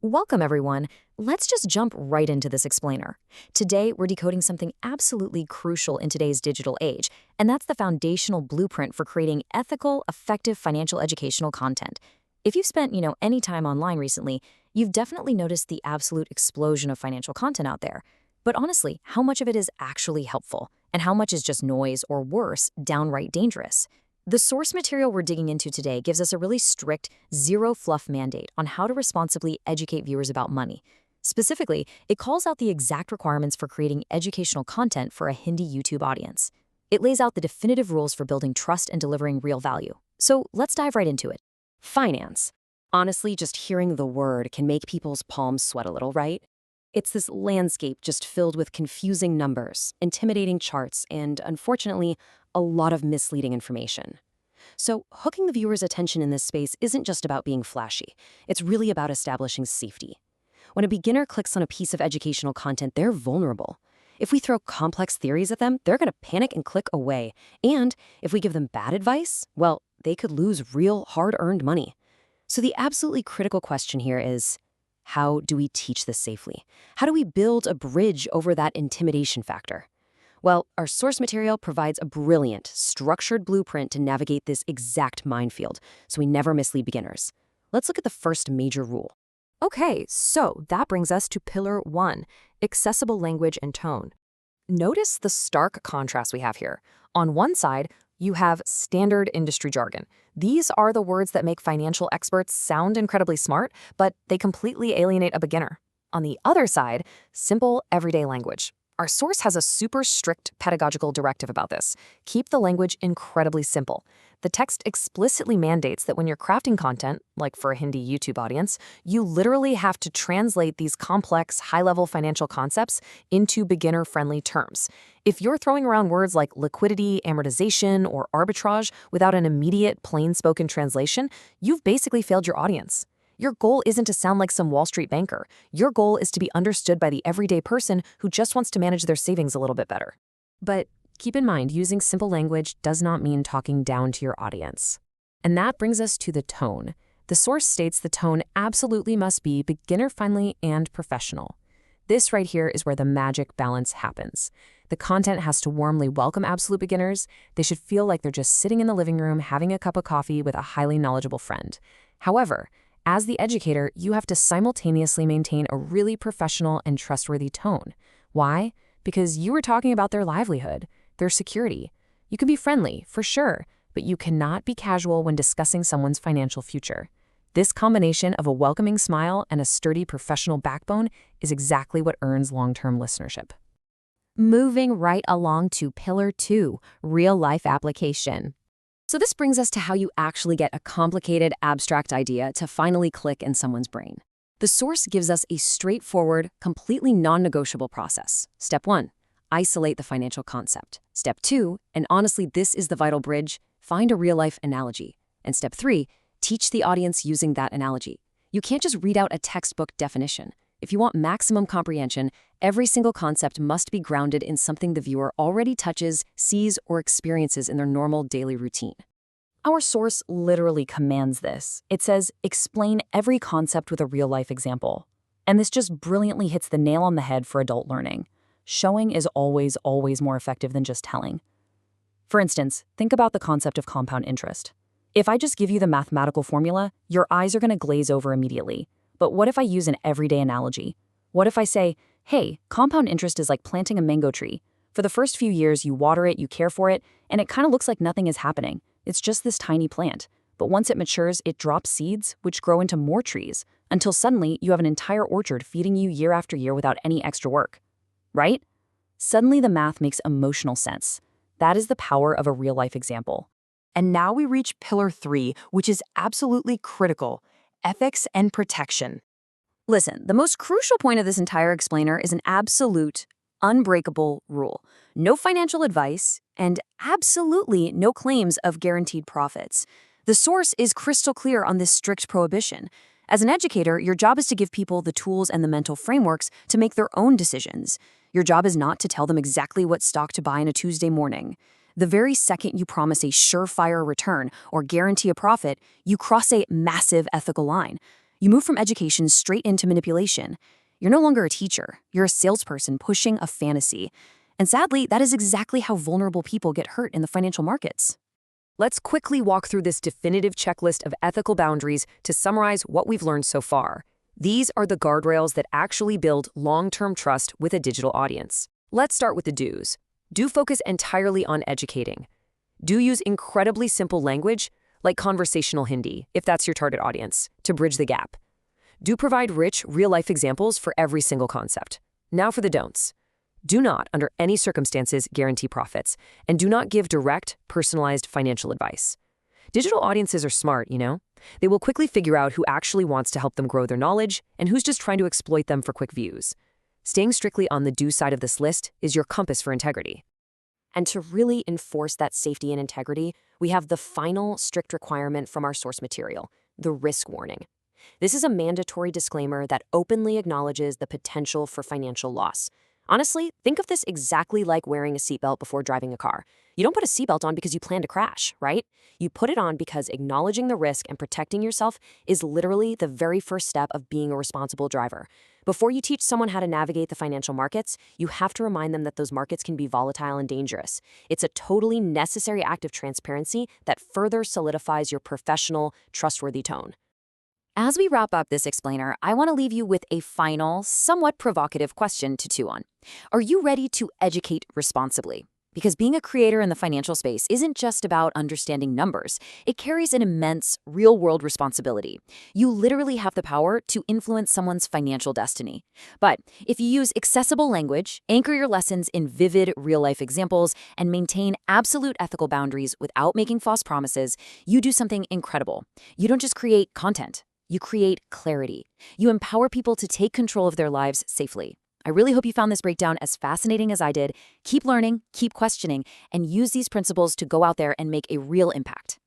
Welcome, everyone. Let's just jump right into this explainer. Today, we're decoding something absolutely crucial in today's digital age, and that's the foundational blueprint for creating ethical, effective financial educational content. If you've spent, any time online recently, you've definitely noticed the absolute explosion of financial content out there. But honestly, how much of it is actually helpful, and how much is just noise or worse, downright dangerous? The source material we're digging into today gives us a really strict, zero fluff mandate on how to responsibly educate viewers about money. Specifically, it calls out the exact requirements for creating educational content for a Hindi YouTube audience. It lays out the definitive rules for building trust and delivering real value. So let's dive right into it. Finance. Honestly, just hearing the word can make people's palms sweat a little, right? It's this landscape just filled with confusing numbers, intimidating charts, and unfortunately, a lot of misleading information. So, hooking the viewer's attention in this space isn't just about being flashy. It's really about establishing safety. When a beginner clicks on a piece of educational content, they're vulnerable. If we throw complex theories at them, they're going to panic and click away. And if we give them bad advice, well, they could lose real, hard-earned money. So the absolutely critical question here is, how do we teach this safely? How do we build a bridge over that intimidation factor? Well, our source material provides a brilliant, structured blueprint to navigate this exact minefield, so we never mislead beginners. Let's look at the first major rule. Okay, so that brings us to Pillar 1, accessible language and tone. Notice the stark contrast we have here. On one side, you have standard industry jargon. These are the words that make financial experts sound incredibly smart, but they completely alienate a beginner. On the other side, simple, everyday language. Our source has a super strict pedagogical directive about this. Keep the language incredibly simple. The text explicitly mandates that when you're crafting content, like for a Hindi YouTube audience, you literally have to translate these complex, high-level financial concepts into beginner-friendly terms. If you're throwing around words like liquidity, amortization, or arbitrage without an immediate, plain-spoken translation, you've basically failed your audience. Your goal isn't to sound like some Wall Street banker. Your goal is to be understood by the everyday person who just wants to manage their savings a little bit better. But keep in mind, using simple language does not mean talking down to your audience. And that brings us to the tone. The source states the tone absolutely must be beginner-friendly and professional. This right here is where the magic balance happens. The content has to warmly welcome absolute beginners. They should feel like they're just sitting in the living room having a cup of coffee with a highly knowledgeable friend. However, as the educator, you have to simultaneously maintain a really professional and trustworthy tone. Why? Because you are talking about their livelihood, their security. You can be friendly, for sure, but you cannot be casual when discussing someone's financial future. This combination of a welcoming smile and a sturdy professional backbone is exactly what earns long-term listenership. Moving right along to Pillar 2, real-life application. So this brings us to how you actually get a complicated, abstract idea to finally click in someone's brain. The source gives us a straightforward, completely non-negotiable process. Step 1, isolate the financial concept. Step 2, and honestly this is the vital bridge, find a real-life analogy. And Step 3, teach the audience using that analogy. You can't just read out a textbook definition. If you want maximum comprehension, every single concept must be grounded in something the viewer already touches, sees, or experiences in their normal daily routine. Our source literally commands this. It says, explain every concept with a real-life example. And this just brilliantly hits the nail on the head for adult learning. Showing is always more effective than just telling. For instance, think about the concept of compound interest. If I just give you the mathematical formula, your eyes are going to glaze over immediately. But what if I use an everyday analogy? What if I say, hey, compound interest is like planting a mango tree. For the first few years, you water it, you care for it, and it kind of looks like nothing is happening. It's just this tiny plant. But once it matures, it drops seeds, which grow into more trees, until suddenly you have an entire orchard feeding you year after year without any extra work. Right? Suddenly the math makes emotional sense. That is the power of a real-life example. And now we reach Pillar 3, which is absolutely critical: ethics and protection. Listen, the most crucial point of this entire explainer is an absolute, unbreakable rule. No financial advice, and absolutely no claims of guaranteed profits. The source is crystal clear on this strict prohibition. As an educator, your job is to give people the tools and the mental frameworks to make their own decisions. Your job is not to tell them exactly what stock to buy on a Tuesday morning. The very second you promise a surefire return or guarantee a profit, you cross a massive ethical line. You move from education straight into manipulation. You're no longer a teacher. You're a salesperson pushing a fantasy. And sadly, that is exactly how vulnerable people get hurt in the financial markets. Let's quickly walk through this definitive checklist of ethical boundaries to summarize what we've learned so far. These are the guardrails that actually build long-term trust with a digital audience. Let's start with the do's. Do focus entirely on educating. Do use incredibly simple language, like conversational Hindi, if that's your target audience, to bridge the gap. Do provide rich, real-life examples for every single concept. Now for the don'ts. Do not, under any circumstances, guarantee profits, and do not give direct, personalized financial advice. Digital audiences are smart, you know? They will quickly figure out who actually wants to help them grow their knowledge and who's just trying to exploit them for quick views. Staying strictly on the do side of this list is your compass for integrity. And to really enforce that safety and integrity, we have the final strict requirement from our source material, the risk warning. This is a mandatory disclaimer that openly acknowledges the potential for financial loss. Honestly, think of this exactly like wearing a seatbelt before driving a car. You don't put a seatbelt on because you plan to crash, right? You put it on because acknowledging the risk and protecting yourself is literally the very first step of being a responsible driver. Before you teach someone how to navigate the financial markets, you have to remind them that those markets can be volatile and dangerous. It's a totally necessary act of transparency that further solidifies your professional, trustworthy tone. As we wrap up this explainer, I want to leave you with a final, somewhat provocative question to chew on. Are you ready to educate responsibly? Because being a creator in the financial space isn't just about understanding numbers. It carries an immense, real-world responsibility. You literally have the power to influence someone's financial destiny. But if you use accessible language, anchor your lessons in vivid, real-life examples, and maintain absolute ethical boundaries without making false promises, you do something incredible. You don't just create content. You create clarity. You empower people to take control of their lives safely. I really hope you found this breakdown as fascinating as I did. Keep learning, keep questioning, and use these principles to go out there and make a real impact.